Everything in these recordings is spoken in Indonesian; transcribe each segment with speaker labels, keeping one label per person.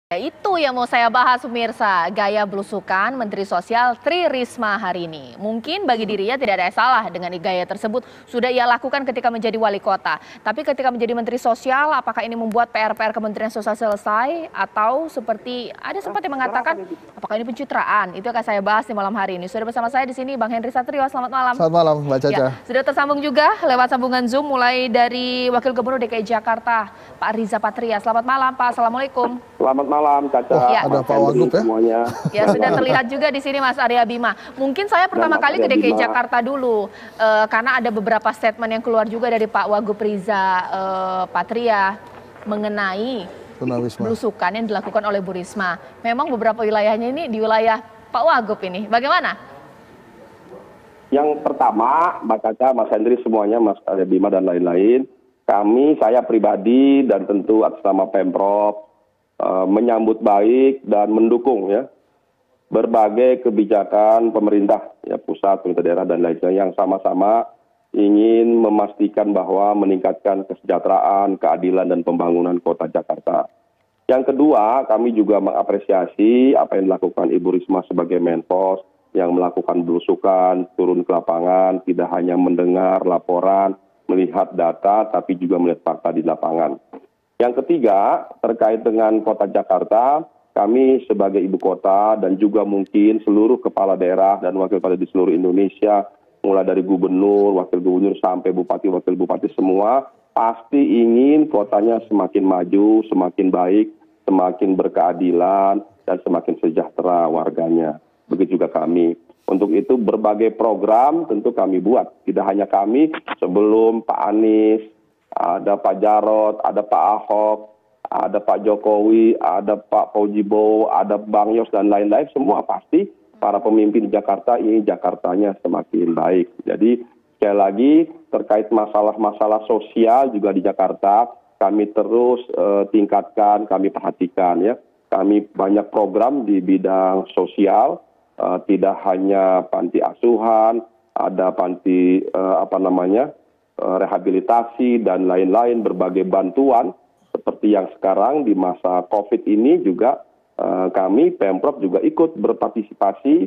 Speaker 1: Ya, itu yang mau saya bahas pemirsa, gaya belusukan Menteri Sosial Tri Risma hari ini. Mungkin bagi dirinya tidak ada salah dengan gaya tersebut sudah ia lakukan ketika menjadi wali kota. Tapi ketika menjadi Menteri Sosial, apakah ini membuat PR-PR Kementerian Sosial selesai? Atau seperti ada sempat yang mengatakan, apakah ini pencitraan? Itu akan saya bahas di malam hari ini. Sudah bersama saya di sini Bang Henry Satrio, selamat malam.
Speaker 2: Selamat malam Mbak Caca.
Speaker 1: Ya, sudah tersambung juga lewat sambungan Zoom mulai dari Wakil Gubernur DKI Jakarta, Pak Riza Patria. Selamat malam Pak, Assalamualaikum.
Speaker 3: Selamat malam, Caca.
Speaker 1: Ya.
Speaker 2: Ada Pak Wagub ya?
Speaker 3: Semuanya.
Speaker 1: Ya, sudah terlihat juga di sini Mas Arya Bima. Mungkin saya pertama kali ke DKI Jakarta dulu, karena ada beberapa statement yang keluar juga dari Pak Wagub Riza Patria mengenai belusukan yang dilakukan oleh Bu Risma. Memang beberapa wilayahnya ini di wilayah Pak Wagub ini. Bagaimana?
Speaker 3: Yang pertama, Mbak Caca, Mas Hendri semuanya, Mas Arya Bima dan lain-lain, saya pribadi dan tentu atas nama Pemprov menyambut baik dan mendukung ya berbagai kebijakan pemerintah ya pusat, pemerintah daerah dan lain-lain yang sama-sama ingin memastikan bahwa meningkatkan kesejahteraan, keadilan dan pembangunan kota Jakarta. Yang kedua, kami juga mengapresiasi apa yang dilakukan Ibu Risma sebagai Menpos yang melakukan belusukan, turun ke lapangan, tidak hanya mendengar laporan, melihat data, tapi juga melihat fakta di lapangan. Yang ketiga, terkait dengan kota Jakarta, kami sebagai ibu kota dan juga mungkin seluruh kepala daerah dan wakil kepala di seluruh Indonesia, mulai dari gubernur, wakil gubernur sampai bupati, wakil bupati semua, pasti ingin kotanya semakin maju, semakin baik, semakin berkeadilan, dan semakin sejahtera warganya. Begitu juga kami. Untuk itu berbagai program tentu kami buat. Tidak hanya kami, sebelum Pak Anies, ada Pak Jarod, ada Pak Ahok, ada Pak Jokowi, ada Pak Faujibo, ada Bang Yos dan lain-lain, semua pasti para pemimpin di Jakarta ini Jakartanya semakin baik. Jadi sekali lagi terkait masalah-masalah sosial juga di Jakarta, kami terus tingkatkan, kami perhatikan ya. Kami banyak program di bidang sosial, tidak hanya panti asuhan, ada panti rehabilitasi dan lain-lain, berbagai bantuan seperti yang sekarang di masa COVID ini juga kami Pemprov juga ikut berpartisipasi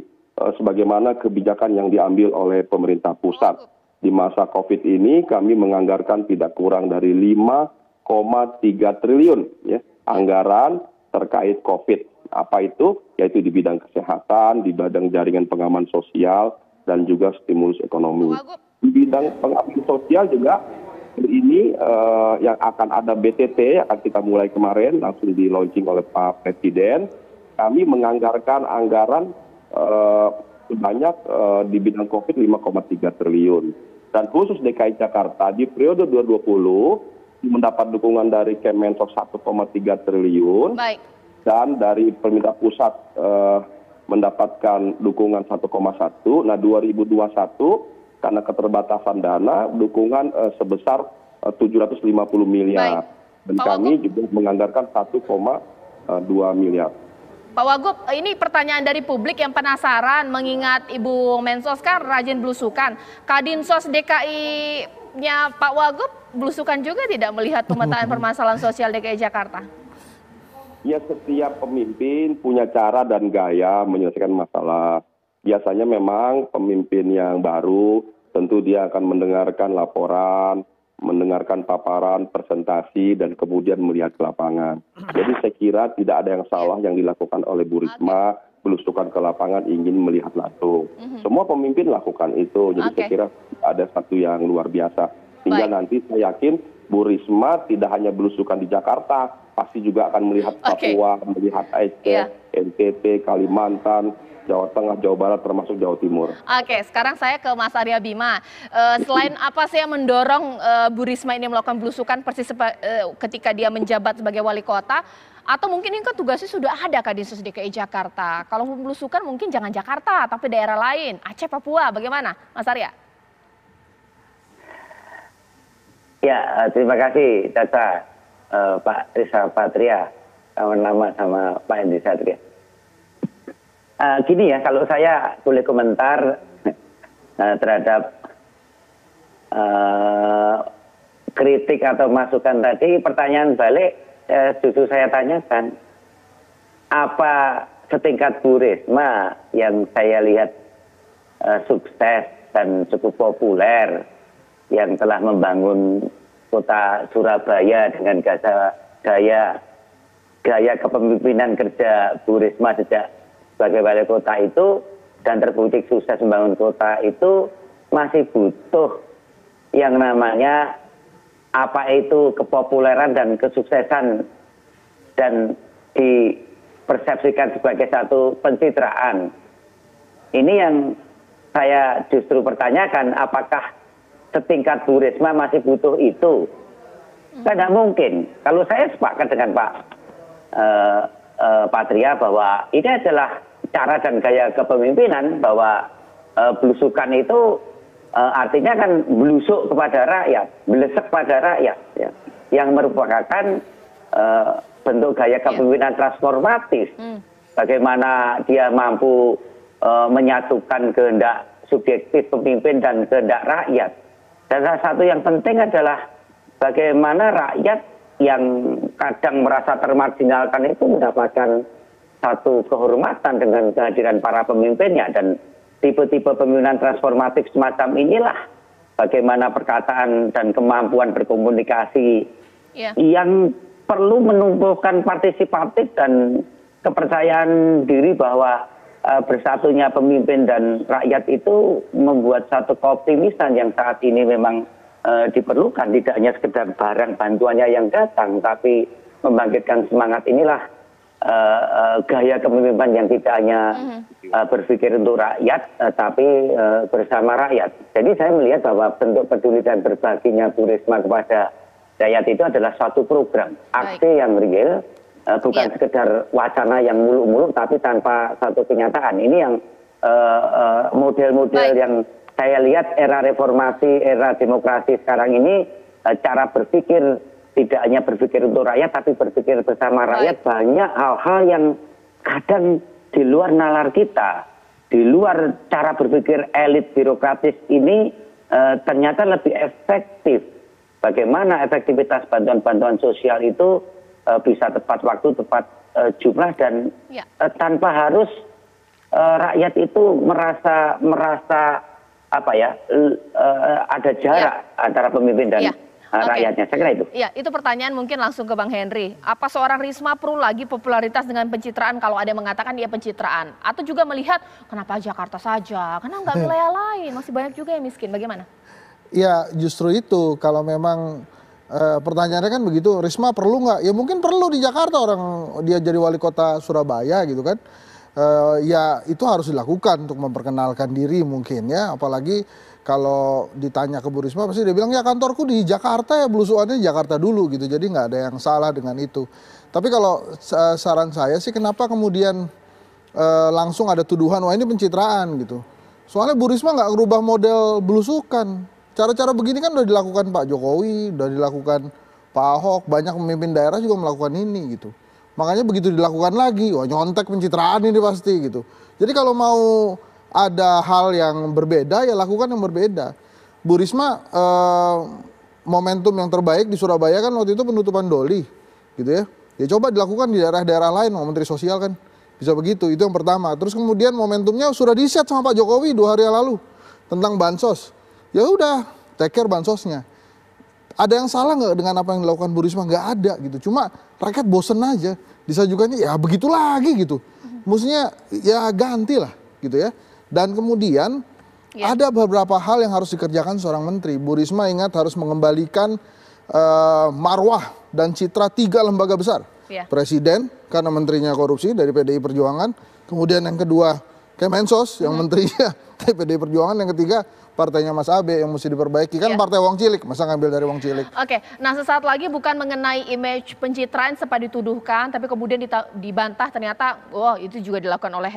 Speaker 3: sebagaimana kebijakan yang diambil oleh pemerintah pusat. Di masa COVID ini kami menganggarkan tidak kurang dari 5,3 triliun ya, anggaran terkait COVID. Apa itu? Yaitu di bidang kesehatan, di bidang jaringan pengaman sosial, dan juga stimulus ekonomi. Di bidang pengabdian sosial juga ini yang akan ada BTT yang akan kita mulai kemarin langsung di launching oleh Pak Presiden. Kami menganggarkan anggaran sebanyak di bidang COVID 5,3 triliun. Dan khusus DKI Jakarta di periode 2020 mendapat dukungan dari Kemensos 1,3 triliun.
Speaker 1: Baik.
Speaker 3: Dan dari pemerintah pusat mendapatkan dukungan 1,1. Nah 2021 karena keterbatasan dana, dukungan sebesar 750 miliar. Dan kami juga menganggarkan 1,2 miliar.
Speaker 1: Pak Wagub, ini pertanyaan dari publik yang penasaran mengingat Ibu Mensos kan rajin belusukan. Kadinsos DKI-nya Pak Wagub belusukan juga tidak melihat pemetaan permasalahan sosial DKI Jakarta?
Speaker 3: Ya, setiap pemimpin punya cara dan gaya menyelesaikan masalah. Biasanya memang pemimpin yang baru tentu dia akan mendengarkan laporan, mendengarkan paparan, presentasi, dan kemudian melihat ke lapangan. Jadi saya kira tidak ada yang salah yang dilakukan oleh Bu Risma, belusukan ke lapangan ingin melihat langsung. Semua pemimpin lakukan itu, jadi saya kira ada satu yang luar biasa. Hingga nanti saya yakin Bu Risma tidak hanya belusukan di Jakarta, pasti juga akan melihat Papua, melihat Aceh, NTT, Kalimantan, Jawa Tengah, Jawa Barat, termasuk Jawa Timur.
Speaker 1: Oke, sekarang saya ke Mas Arya Bima. Selain apa sih yang mendorong Bu Risma ini melakukan belusukan persis ketika dia menjabat sebagai wali kota? Atau mungkin ini kan tugasnya sudah ada Kadinsos DKI Jakarta. Kalau belusukan mungkin jangan Jakarta, tapi daerah lain, Aceh, Papua, bagaimana Mas Arya?
Speaker 4: Ya, terima kasih Caca, Pak Riza Patria, nama sama Pak Henry Satria. Gini ya, kalau saya boleh komentar terhadap kritik atau masukan tadi, pertanyaan balik justru saya tanyakan, apa setingkat Bu Risma yang saya lihat sukses dan cukup populer, yang telah membangun kota Surabaya dengan gaya kepemimpinan kerja Bu Risma sejak sebagai wali kota itu, dan terbukti sukses membangun kota itu, masih butuh yang namanya apa itu kepopuleran dan kesuksesan dan dipersepsikan sebagai satu pencitraan. Ini yang saya justru pertanyakan, apakah setingkat Bu Risma masih butuh itu? Tidak mungkin. Kalau saya sepakat dengan Pak Patria bahwa ini adalah cara dan gaya kepemimpinan, bahwa belusukan itu artinya kan belusuk kepada rakyat, belesek pada rakyat, ya, yang merupakan bentuk gaya kepemimpinan transformatif. Bagaimana dia mampu menyatukan kehendak subjektif pemimpin dan kehendak rakyat. Dan salah satu yang penting adalah bagaimana rakyat yang kadang merasa termarginalkan itu mendapatkan satu kehormatan dengan kehadiran para pemimpinnya. Dan tipe-tipe pemimpinan transformatif semacam inilah bagaimana perkataan dan kemampuan berkomunikasi yang perlu menumbuhkan partisipatif dan kepercayaan diri bahwa bersatunya pemimpin dan rakyat itu membuat satu keoptimisan yang saat ini memang diperlukan. Tidak hanya sekedar barang bantuannya yang datang, tapi membangkitkan semangat inilah gaya kepemimpinan yang tidak hanya berpikir untuk rakyat, tapi bersama rakyat. Jadi saya melihat bahwa bentuk peduli dan berbaginya Bu Risma kepada rakyat itu adalah suatu program, aksi yang real, bukan sekedar wacana yang muluk-muluk tapi tanpa satu kenyataan. Ini yang model-model yang saya lihat era reformasi, era demokrasi sekarang ini, cara berpikir tidak hanya berpikir untuk rakyat tapi berpikir bersama rakyat. Banyak hal-hal yang kadang di luar nalar kita, di luar cara berpikir elit birokratis ini ternyata lebih efektif. Bagaimana efektivitas bantuan-bantuan sosial itu bisa tepat waktu, tepat jumlah, dan tanpa harus rakyat itu merasa apa ya, ada jarak antara pemimpin dan rakyatnya. Saya kira itu.
Speaker 1: Ya, itu pertanyaan mungkin langsung ke Bang Henry. Apa seorang Risma perlu lagi popularitas dengan pencitraan kalau ada yang mengatakan dia pencitraan? Atau juga melihat kenapa Jakarta saja? Karena nggak wilayah lain, masih banyak juga yang miskin. Bagaimana?
Speaker 2: Ya justru itu, kalau memang pertanyaannya kan begitu, Risma perlu nggak? Ya mungkin perlu di Jakarta, orang dia jadi wali kota Surabaya gitu kan. Ya itu harus dilakukan untuk memperkenalkan diri mungkin ya. Apalagi kalau ditanya ke Bu Risma pasti dia bilang ya kantorku di Jakarta ya, belusukannya di Jakarta dulu gitu. Jadi nggak ada yang salah dengan itu. Tapi kalau saran saya sih, kenapa kemudian langsung ada tuduhan wah ini pencitraan gitu. Soalnya Bu Risma nggak ngerubah model belusukan. Cara-cara begini kan udah dilakukan Pak Jokowi, udah dilakukan Pak Ahok, banyak pemimpin daerah juga melakukan ini gitu. Makanya begitu dilakukan lagi, wah nyontek pencitraan ini pasti gitu. Jadi kalau mau ada hal yang berbeda ya lakukan yang berbeda. Bu Risma momentum yang terbaik di Surabaya kan waktu itu penutupan Doli gitu ya. Ya coba dilakukan di daerah-daerah lain, Menteri Sosial kan bisa begitu, itu yang pertama. Terus kemudian momentumnya sudah di-set sama Pak Jokowi 2 hari yang lalu tentang bansos. Ya udah, take care bansosnya. Ada yang salah nggak dengan apa yang dilakukan Bu Risma? Nggak ada gitu. Cuma rakyat bosen aja. Disajukannya ya begitu lagi gitu. Mestinya ya ganti lah gitu ya. Dan kemudian ada beberapa hal yang harus dikerjakan seorang menteri. Bu Risma ingat harus mengembalikan marwah dan citra 3 lembaga besar. Presiden karena menterinya korupsi dari PDI Perjuangan. Kemudian yang kedua Kemensos yang menterinya dari PDI Perjuangan. Yang ketiga partainya Mas Abe yang mesti diperbaiki. Kan partai wong cilik, masa ngambil dari wong cilik.
Speaker 1: Oke, nah sesaat lagi bukan mengenai image pencitraan sempat dituduhkan, tapi kemudian dibantah ternyata, wah itu juga dilakukan oleh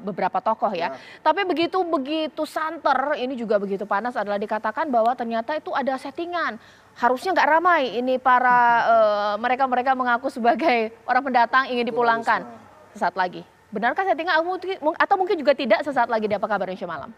Speaker 1: beberapa tokoh ya. Tapi begitu santer, ini juga begitu panas adalah dikatakan bahwa ternyata itu ada settingan. Harusnya nggak ramai ini para mereka mengaku sebagai orang pendatang ingin dipulangkan. Sesaat lagi. Benarkah settingan atau mungkin juga tidak? Sesaat lagi di Apa Kabar Indonesia Malam.